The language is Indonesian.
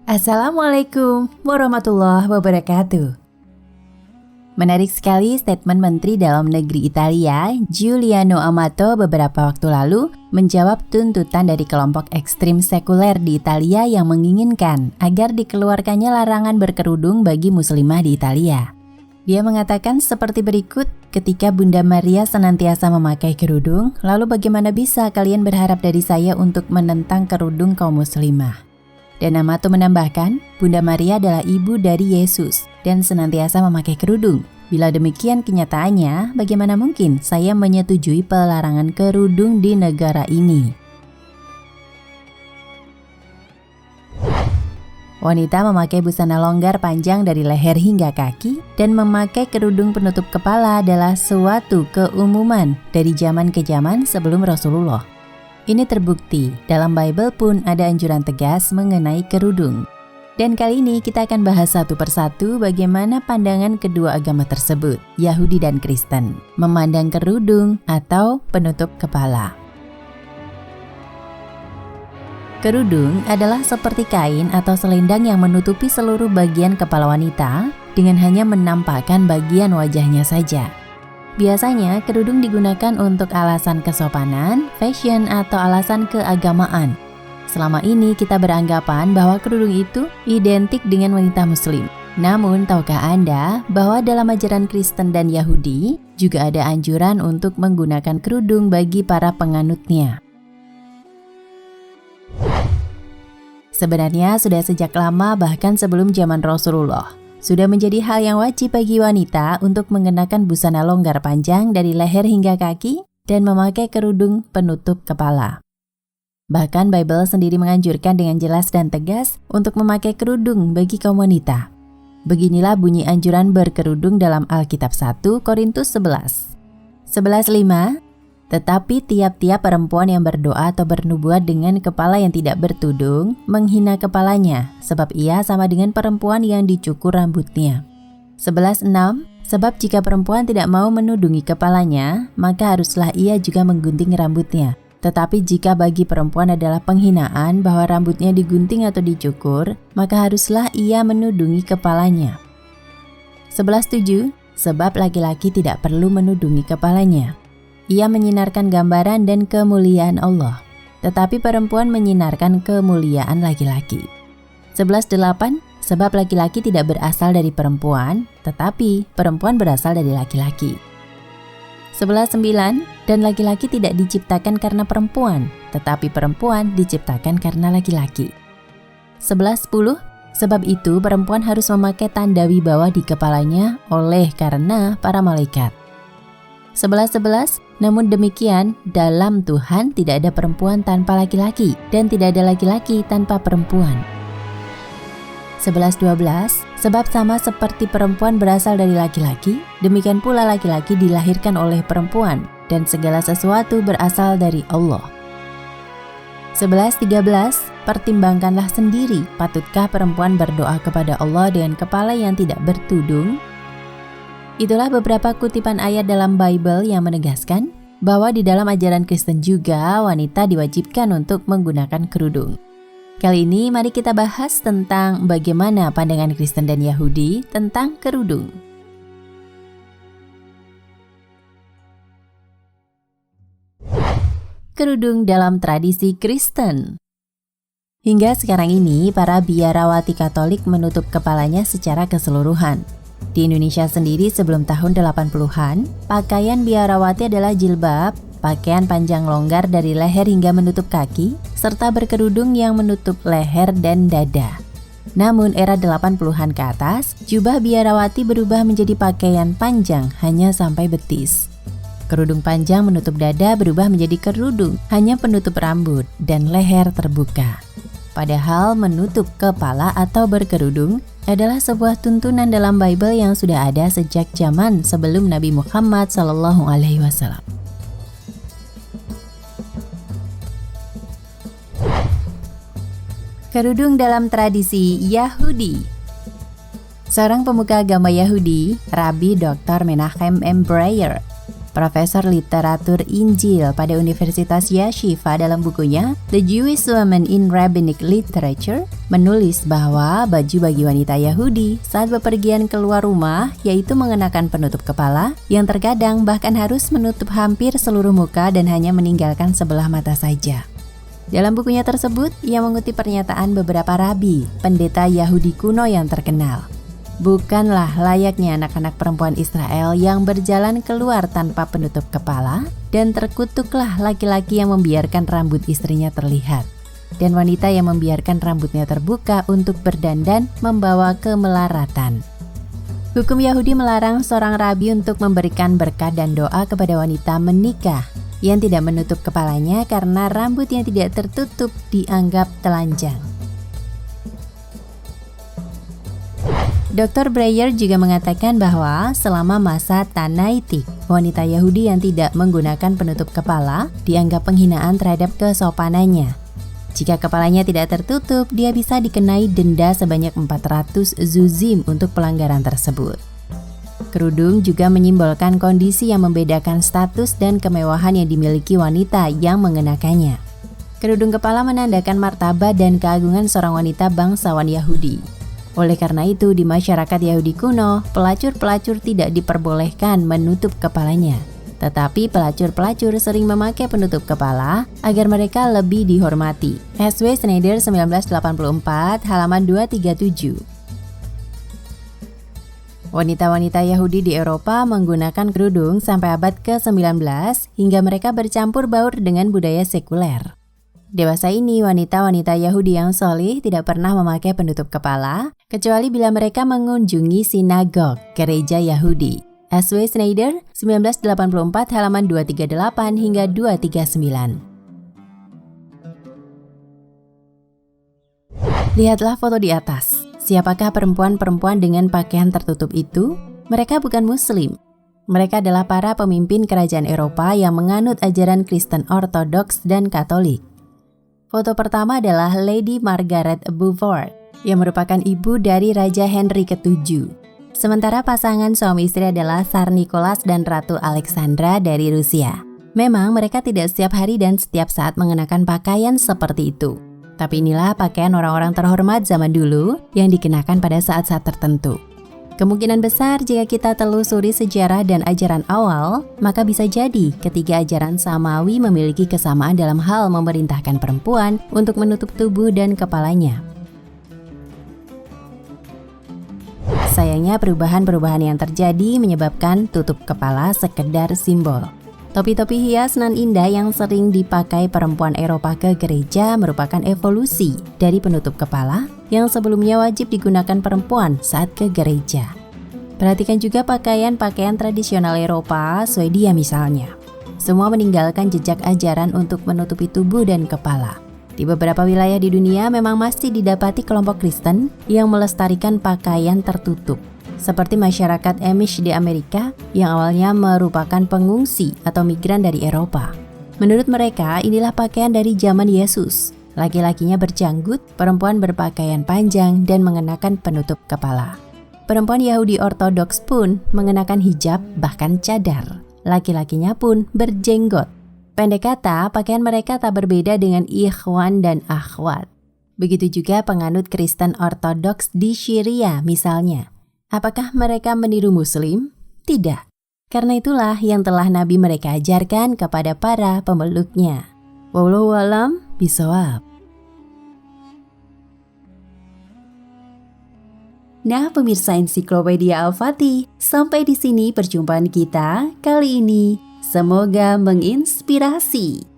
Assalamualaikum warahmatullahi wabarakatuh. Menarik sekali statement Menteri Dalam Negeri Italia, Giuliano Amato beberapa waktu lalu menjawab tuntutan dari kelompok ekstrim sekuler di Italia yang menginginkan agar dikeluarkannya larangan berkerudung bagi muslimah di Italia. Dia mengatakan seperti berikut, ketika Bunda Maria senantiasa memakai kerudung, lalu bagaimana bisa kalian berharap dari saya untuk menentang kerudung kaum muslimah? Dan Amato menambahkan, Bunda Maria adalah ibu dari Yesus dan senantiasa memakai kerudung. Bila demikian kenyataannya, bagaimana mungkin saya menyetujui pelarangan kerudung di negara ini? Wanita memakai busana longgar panjang dari leher hingga kaki dan memakai kerudung penutup kepala adalah suatu keumuman dari zaman ke zaman sebelum Rasulullah. Ini terbukti, dalam Bible pun ada anjuran tegas mengenai kerudung. Dan kali ini kita akan bahas satu persatu bagaimana pandangan kedua agama tersebut, Yahudi dan Kristen, memandang kerudung atau penutup kepala. Kerudung adalah seperti kain atau selendang yang menutupi seluruh bagian kepala wanita dengan hanya menampakkan bagian wajahnya saja. Biasanya, kerudung digunakan untuk alasan kesopanan, fashion, atau alasan keagamaan. Selama ini kita beranggapan bahwa kerudung itu identik dengan wanita muslim. Namun, tahukah Anda bahwa dalam ajaran Kristen dan Yahudi juga ada anjuran untuk menggunakan kerudung bagi para penganutnya? Sebenarnya sudah sejak lama, bahkan sebelum zaman Rasulullah, sudah menjadi hal yang wajib bagi wanita untuk mengenakan busana longgar panjang dari leher hingga kaki dan memakai kerudung penutup kepala. Bahkan Bible sendiri menganjurkan dengan jelas dan tegas untuk memakai kerudung bagi kaum wanita. Beginilah bunyi anjuran berkerudung dalam Alkitab 1 Korintus 11. 11:5, tetapi tiap-tiap perempuan yang berdoa atau bernubuat dengan kepala yang tidak bertudung menghina kepalanya, sebab ia sama dengan perempuan yang dicukur rambutnya. 11:6, sebab jika perempuan tidak mau menudungi kepalanya, maka haruslah ia juga menggunting rambutnya. Tetapi jika bagi perempuan adalah penghinaan bahwa rambutnya digunting atau dicukur, maka haruslah ia menudungi kepalanya. 11:7, sebab laki-laki tidak perlu menudungi kepalanya. Ia menyinarkan gambaran dan kemuliaan Allah, tetapi perempuan menyinarkan kemuliaan laki-laki. 11:8, sebab laki-laki tidak berasal dari perempuan, tetapi perempuan berasal dari laki-laki. 11:9, dan laki-laki tidak diciptakan karena perempuan, tetapi perempuan diciptakan karena laki-laki. 11:10, sebab itu perempuan harus memakai tanda wibawa di kepalanya oleh karena para malaikat. 11:11, namun demikian, dalam Tuhan tidak ada perempuan tanpa laki-laki dan tidak ada laki-laki tanpa perempuan. 11:12, sebab sama seperti perempuan berasal dari laki-laki, demikian pula laki-laki dilahirkan oleh perempuan dan segala sesuatu berasal dari Allah. 11:13, pertimbangkanlah sendiri, patutkah perempuan berdoa kepada Allah dengan kepala yang tidak bertudung? Itulah beberapa kutipan ayat dalam Bible yang menegaskan bahwa di dalam ajaran Kristen juga wanita diwajibkan untuk menggunakan kerudung. Kali ini mari kita bahas tentang bagaimana pandangan Kristen dan Yahudi tentang kerudung. Kerudung dalam tradisi Kristen. Hingga sekarang ini, para biarawati Katolik menutup kepalanya secara keseluruhan. Di Indonesia sendiri sebelum tahun 80-an, pakaian biarawati adalah jilbab, pakaian panjang longgar dari leher hingga menutup kaki, serta berkerudung yang menutup leher dan dada. Namun era 80-an ke atas, jubah biarawati berubah menjadi pakaian panjang hanya sampai betis. Kerudung panjang menutup dada berubah menjadi kerudung hanya penutup rambut dan leher terbuka. Padahal menutup kepala atau berkerudung adalah sebuah tuntunan dalam Bible yang sudah ada sejak zaman sebelum Nabi Muhammad SAW. Kerudung dalam tradisi Yahudi. Seorang pemuka agama Yahudi, Rabbi Dr. Menachem M. Breyer, Profesor literatur Injil pada Universitas Yeshiva dalam bukunya The Jewish Woman in Rabbinic Literature menulis bahwa baju bagi wanita Yahudi saat bepergian keluar rumah yaitu mengenakan penutup kepala yang terkadang bahkan harus menutup hampir seluruh muka dan hanya meninggalkan sebelah mata saja. Dalam bukunya tersebut, ia mengutip pernyataan beberapa rabi, pendeta Yahudi kuno yang terkenal. Bukanlah layaknya anak-anak perempuan Israel yang berjalan keluar tanpa penutup kepala, dan terkutuklah laki-laki yang membiarkan rambut istrinya terlihat, dan wanita yang membiarkan rambutnya terbuka untuk berdandan membawa kemelaratan. Hukum Yahudi melarang seorang rabi untuk memberikan berkat dan doa kepada wanita menikah yang tidak menutup kepalanya karena rambut yang tidak tertutup dianggap telanjang. Dr. Breyer juga mengatakan bahwa selama masa Tanaitik, wanita Yahudi yang tidak menggunakan penutup kepala dianggap penghinaan terhadap kesopanannya. Jika kepalanya tidak tertutup, dia bisa dikenai denda sebanyak 400 zuzim untuk pelanggaran tersebut. Kerudung juga menyimbolkan kondisi yang membedakan status dan kemewahan yang dimiliki wanita yang mengenakannya. Kerudung kepala menandakan martabat dan keagungan seorang wanita bangsawan Yahudi. Oleh karena itu, di masyarakat Yahudi kuno, pelacur-pelacur tidak diperbolehkan menutup kepalanya. Tetapi pelacur-pelacur sering memakai penutup kepala agar mereka lebih dihormati. S.W. Schneider 1984, halaman 237. Wanita-wanita Yahudi di Eropa menggunakan kerudung sampai abad ke-19 hingga mereka bercampur baur dengan budaya sekuler. Dewasa ini, wanita-wanita Yahudi yang solih tidak pernah memakai penutup kepala, kecuali bila mereka mengunjungi sinagog, gereja Yahudi. S.W. Schneider, 1984, halaman 238 hingga 239. Lihatlah foto di atas. Siapakah perempuan-perempuan dengan pakaian tertutup itu? Mereka bukan Muslim. Mereka adalah para pemimpin kerajaan Eropa yang menganut ajaran Kristen Ortodoks dan Katolik. Foto pertama adalah Lady Margaret Beaufort, yang merupakan ibu dari Raja Henry ke-7. Sementara pasangan suami istri adalah Tsar Nicholas dan Ratu Alexandra dari Rusia. Memang mereka tidak setiap hari dan setiap saat mengenakan pakaian seperti itu. Tapi inilah pakaian orang-orang terhormat zaman dulu yang dikenakan pada saat-saat tertentu. Kemungkinan besar jika kita telusuri sejarah dan ajaran awal, maka bisa jadi ketiga ajaran Samawi memiliki kesamaan dalam hal memerintahkan perempuan untuk menutup tubuh dan kepalanya. Sayangnya perubahan-perubahan yang terjadi menyebabkan tutup kepala sekedar simbol. Topi-topi hias nan indah yang sering dipakai perempuan Eropa ke gereja merupakan evolusi dari penutup kepala yang sebelumnya wajib digunakan perempuan saat ke gereja. Perhatikan juga pakaian-pakaian tradisional Eropa, Swedia misalnya. Semua meninggalkan jejak ajaran untuk menutupi tubuh dan kepala. Di beberapa wilayah di dunia memang masih didapati kelompok Kristen yang melestarikan pakaian tertutup, seperti masyarakat Amish di Amerika yang awalnya merupakan pengungsi atau migran dari Eropa. Menurut mereka, inilah pakaian dari zaman Yesus. Laki-lakinya berjanggut, perempuan berpakaian panjang dan mengenakan penutup kepala. Perempuan Yahudi Ortodoks pun mengenakan hijab bahkan cadar. Laki-lakinya pun berjenggot. Pendek kata, pakaian mereka tak berbeda dengan ikhwan dan akhwat. Begitu juga penganut Kristen Ortodoks di Syria misalnya. Apakah mereka meniru Muslim? Tidak. Karena itulah yang telah Nabi mereka ajarkan kepada para pemeluknya. Wallahu a'lam bishawab. Nah, pemirsa Ensiklopedia Al-Fatih, sampai di sini perjumpaan kita kali ini. Semoga menginspirasi.